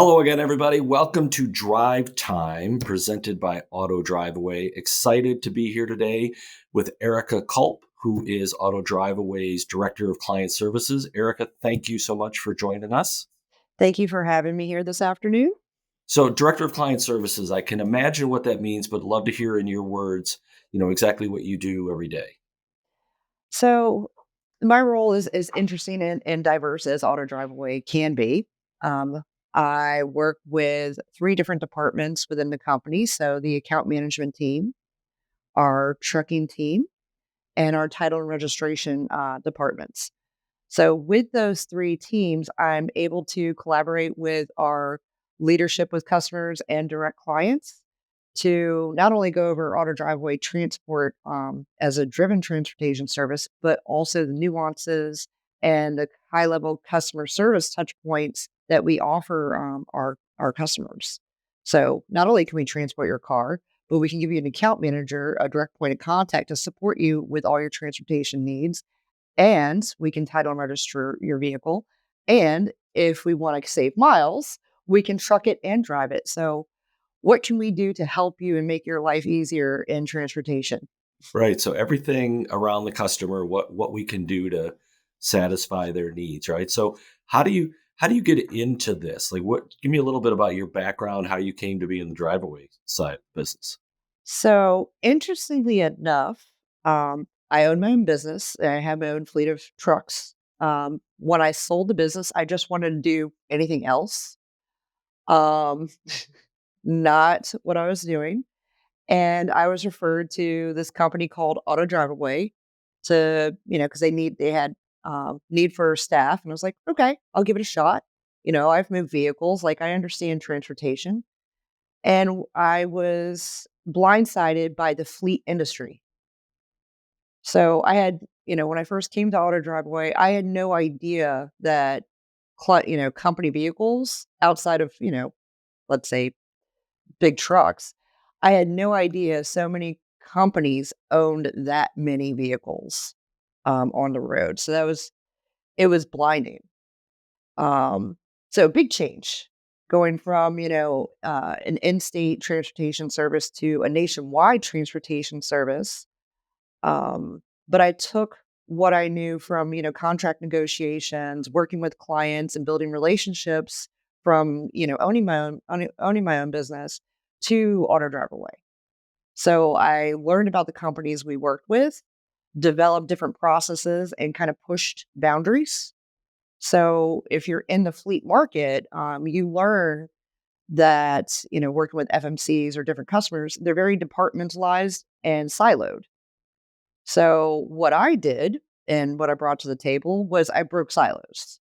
Hello again, everybody. Welcome to Drive Time, presented by Auto Driveaway. Excited to be here today with Erica Kulp, who is Auto Driveaway's Director of Client Services. Erica, thank you so much for joining us. Thank you for having me here this afternoon. So, Director of Client Services, I can imagine what that means, but love to hear in your words, exactly what you do every day. So, my role is as interesting and diverse as Auto Driveaway can be. Um, I work with three different departments within the company. So, the account management team, our trucking team, and our title and registration departments. So, with those three teams, I'm able to collaborate with our leadership with customers and direct clients to not only go over Auto Driveway transport as a driven transportation service, but also the nuances and the high level customer service touch points that we offer our customers. So, not only can we transport your car, but we can give you an account manager, a direct point of contact to support you with all your transportation needs, and we can title and register your vehicle. And if we want to save miles, we can truck it and drive it. So, what can we do to help you and make your life easier in transportation? Right. So, everything around the customer, what we can do to satisfy their needs, right? So, how do you get into this? Like, what? Give me a little bit about your background, how you came to be in the driveway side business. So, interestingly enough, I own my own business. And I have my own fleet of trucks. When I sold the business, I just wanted to do anything else, um, not what I was doing. And I was referred to this company called Auto Driveaway to, because they had need for staff. And I was like, okay, I'll give it a shot. I've moved vehicles, like I understand transportation. And I was blindsided by the fleet industry. So I had, when I first came to Auto Driveway, I had no idea that, company vehicles outside of, let's say big trucks, I had no idea so many companies owned that many vehicles on the road. So it was blinding. Um, so big change going from, an in-state transportation service to a nationwide transportation service. But I took what I knew from, contract negotiations, working with clients and building relationships from, owning my own business to Auto Drive Away. So I learned about the companies we worked with, developed different processes, and kind of pushed boundaries. So if you're in the fleet market, you learn that, working with FMCs or different customers, they're very departmentalized and siloed. So what I did and what I brought to the table was I broke silos.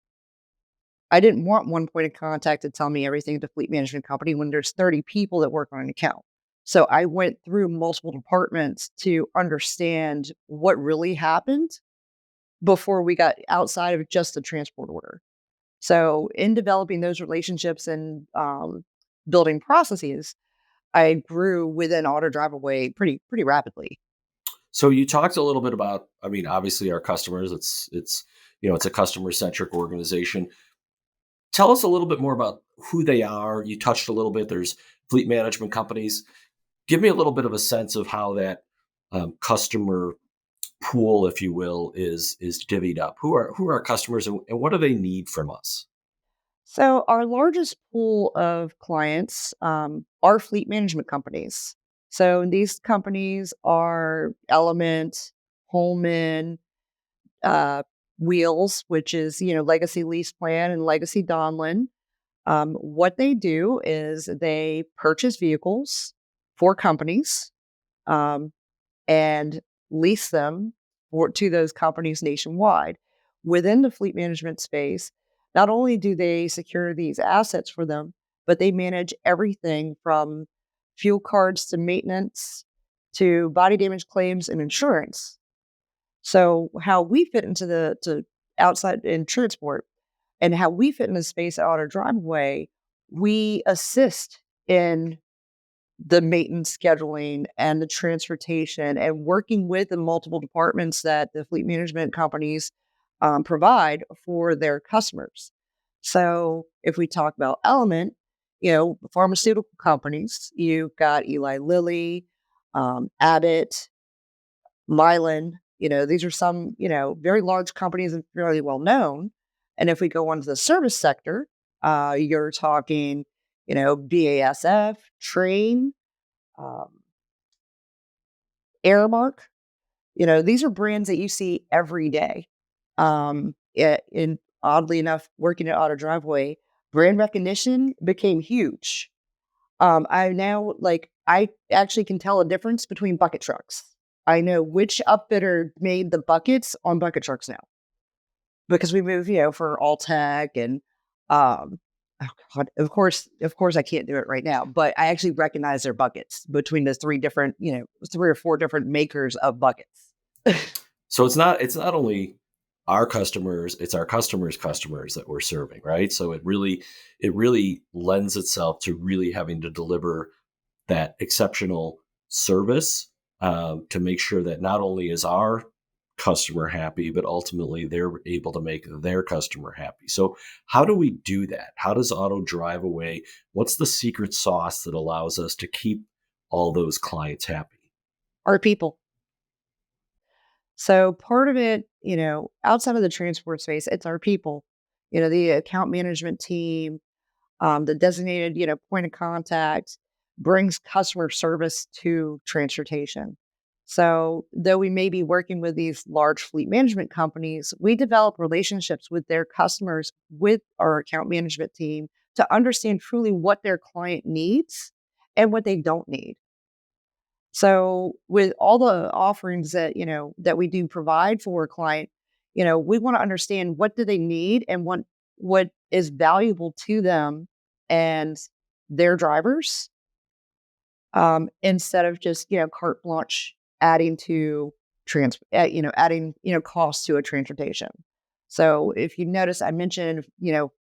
I didn't want one point of contact to tell me everything at the fleet management company when there's 30 people that work on an account. So I went through multiple departments to understand what really happened before we got outside of just the transport order. So in developing those relationships and building processes, I grew within Auto Drive Away pretty rapidly. So, you talked a little bit about, I mean, obviously our customers. It's a customer centric organization. Tell us a little bit more about who they are. You touched a little bit. There's fleet management companies. Give me a little bit of a sense of how that customer pool, if you will, is divvied up. Who are our customers, and what do they need from us? So our largest pool of clients are fleet management companies. So these companies are Element, Holman, uh, Wheels, which is Legacy Lease Plan and Legacy Donlin. What they do is they purchase vehicles for companies um, and lease them to those companies nationwide. Within the fleet management space, not only do they secure these assets for them, but they manage everything from fuel cards to maintenance to body damage claims and insurance. So how we fit into the to outside in transport and how we fit in the space at Auto Driveway, we assist in the maintenance scheduling and the transportation and working with the multiple departments that the fleet management companies provide for their customers. So if we talk about Element, pharmaceutical companies. You've got Eli Lilly, Abbott, Mylan. These are some, very large companies and fairly well known. And if we go on to the service sector, you're talking, BASF, Train, um, Airmark. These are brands that you see every day. In oddly enough, working at Auto Driveway, brand recognition became huge. I actually can tell a difference between bucket trucks. I know which upfitter made the buckets on bucket trucks now because we move, for all tech and um oh God, of course I can't do it right now, but I actually recognize their buckets between the three or four different makers of buckets. So it's not only our customers, it's our customers' customers that we're serving, right? So it really lends itself to really having to deliver that exceptional service, to make sure that not only is our customer happy, but ultimately they're able to make their customer happy. So how do we do that? How does Auto Drive Away? What's the secret sauce that allows us to keep all those clients happy? Our people. So part of it, outside of the transport space, it's our people. The account management team, the designated, point of contact brings customer service to transportation. So though we may be working with these large fleet management companies, we develop relationships with their customers with our account management team to understand truly what their client needs and what they don't need. So with all the offerings that we do provide for a client, we want to understand what do they need and what is valuable to them and their drivers, instead of just, carte blanche adding to adding, costs to a transportation. So if you notice, I mentioned,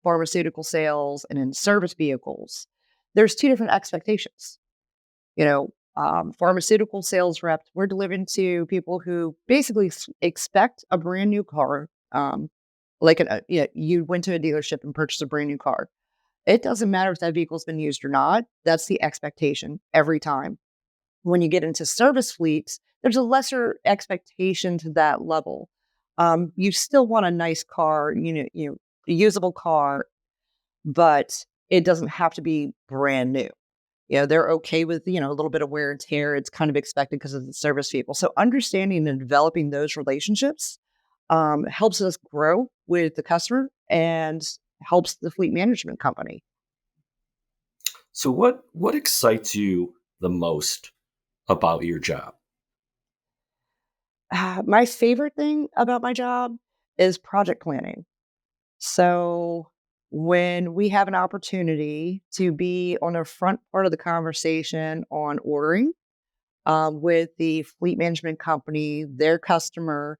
pharmaceutical sales and in service vehicles, there's two different expectations. Pharmaceutical sales reps, we're delivering to people who basically expect a brand new car. You went to a dealership and purchased a brand new car. It doesn't matter if that vehicle's been used or not. That's the expectation every time. When you get into service fleets, there's a lesser expectation to that level. You still want a nice car, a usable car, but it doesn't have to be brand new. They're okay with, a little bit of wear and tear. It's kind of expected because of the service people. So understanding and developing those relationships helps us grow with the customer and helps the fleet management company. So what excites you the most about your job? My favorite thing about my job is project planning. So when we have an opportunity to be on the front part of the conversation on ordering, with the fleet management company, their customer,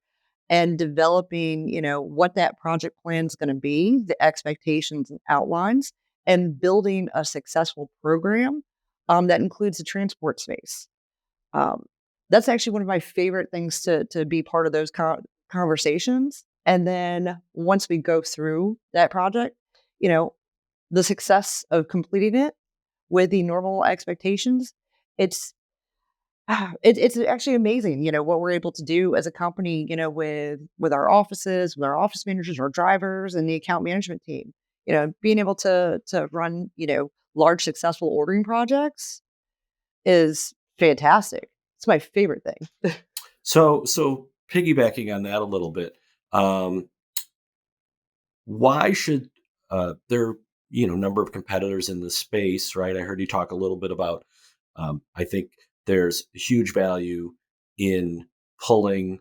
and developing, what that project plan is going to be, the expectations and outlines, and building a successful program that includes the transport space. Um, that's actually one of my favorite things to be part of those conversations. And then once we go through that project, you know, the success of completing it with the normal expectations, it's it's actually amazing, what we're able to do as a company, with our offices, with our office managers, our drivers, and the account management team. Being able to run, large successful ordering projects is fantastic. It's my favorite thing. So piggybacking on that a little bit, um, why should there number of competitors in the space, right? I heard you talk a little bit about. I think there's huge value in pulling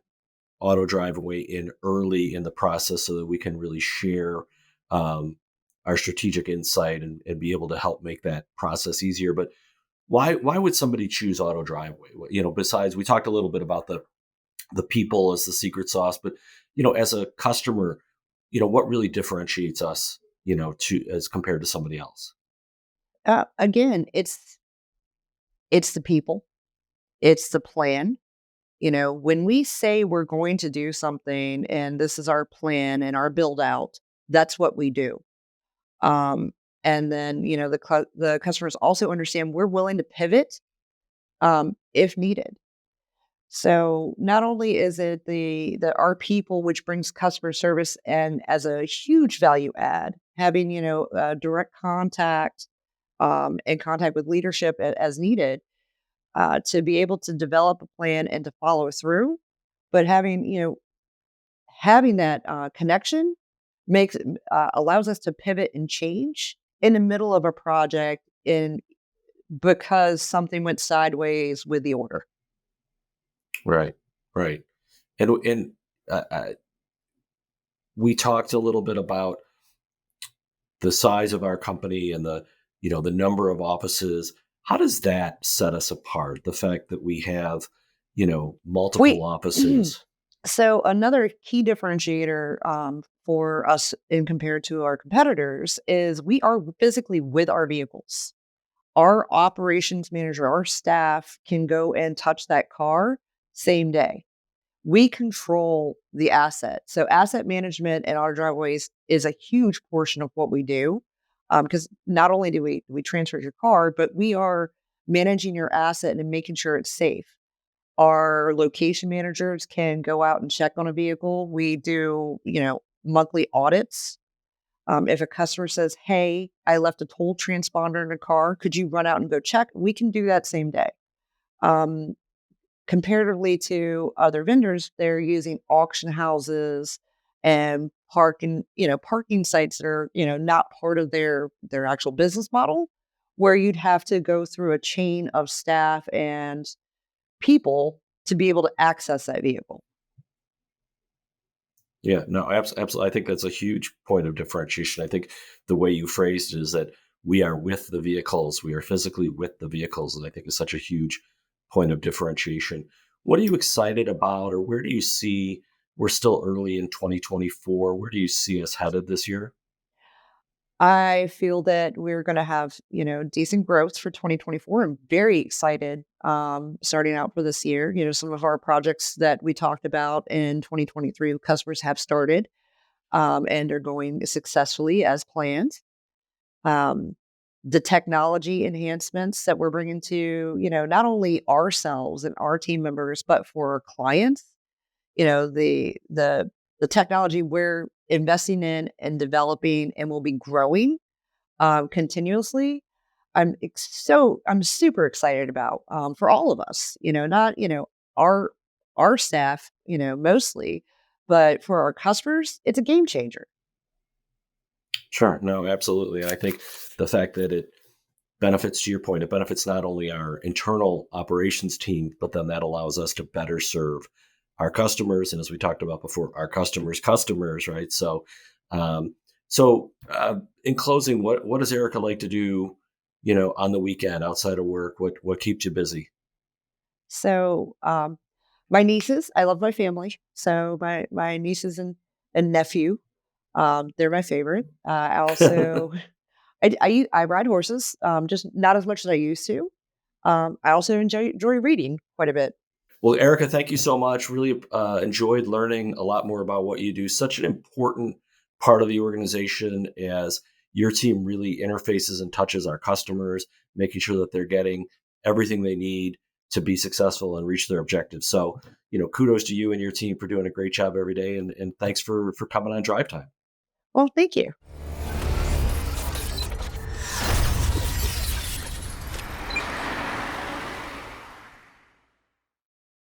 Auto Driveaway in early in the process so that we can really share um, our strategic insight and be able to help make that process easier. But why would somebody choose Auto Driveway? Besides we talked a little bit about the people as the secret sauce, but as a customer, what really differentiates us, to as compared to somebody else? Again, it's the people, it's the plan. When we say we're going to do something and this is our plan and our build out, that's what we do. Um, And then, the customers also understand we're willing to pivot if needed. So not only is it the our people, which brings customer service and as a huge value add, having direct contact and contact with leadership as needed to be able to develop a plan and to follow through, but having that connection allows us to pivot and change in the middle of a project in because something went sideways with the order. Right. Right. And we talked a little bit about the size of our company and the number of offices. How does that set us apart? The fact that we have multiple We offices. so another key differentiator for us in compared to our competitors is we are physically with our vehicles. Our operations manager, our staff can go and touch that car same day. We control the asset. So asset management and Auto Driveways is a huge portion of what we do. Because not only do we transfer your car, but we are managing your asset and making sure it's safe. Our location managers can go out and check on a vehicle. We do, monthly audits. If a customer says, "Hey, I left a toll transponder in a car, could you run out and go check?" We can do that same day. Um, Comparatively to other vendors, they're using auction houses and parking sites that are, not part of their actual business model, where you'd have to go through a chain of staff and people to be able to access that vehicle. Yeah, no, absolutely. I think that's a huge point of differentiation. I think the way you phrased it is that we are with the vehicles, we are physically with the vehicles, and I think is such a huge point of differentiation. What are you excited about, or where do you see we're still early in 2024? Where do you see us headed this year? I feel that we're going to have, decent growth for 2024. I'm very excited starting out for this year. Some of our projects that we talked about in 2023, customers have started and are going successfully as planned. Um, the technology enhancements that we're bringing to, not only ourselves and our team members, but for our clients, the technology we're investing in and developing and will be growing continuously. I'm super excited about for all of us. Not our our staff, mostly, but for our customers, it's a game changer. Sure. No, absolutely. And I think the fact that it benefits, to your point, it benefits not only our internal operations team, but then that allows us to better serve our customers. And as we talked about before, our customers, right? Um, in closing, what does Erica like to do, on the weekend outside of work? What keeps you busy? So, my nieces, I love my family. So my nieces and nephew, they're my favorite. I also I ride horses, just not as much as I used to. I also enjoy reading quite a bit. Well, Erica, thank you so much. Really enjoyed learning a lot more about what you do. Such an important part of the organization as your team really interfaces and touches our customers, making sure that they're getting everything they need to be successful and reach their objectives. So, kudos to you and your team for doing a great job every day. And thanks for coming on Drive Time. Well, thank you.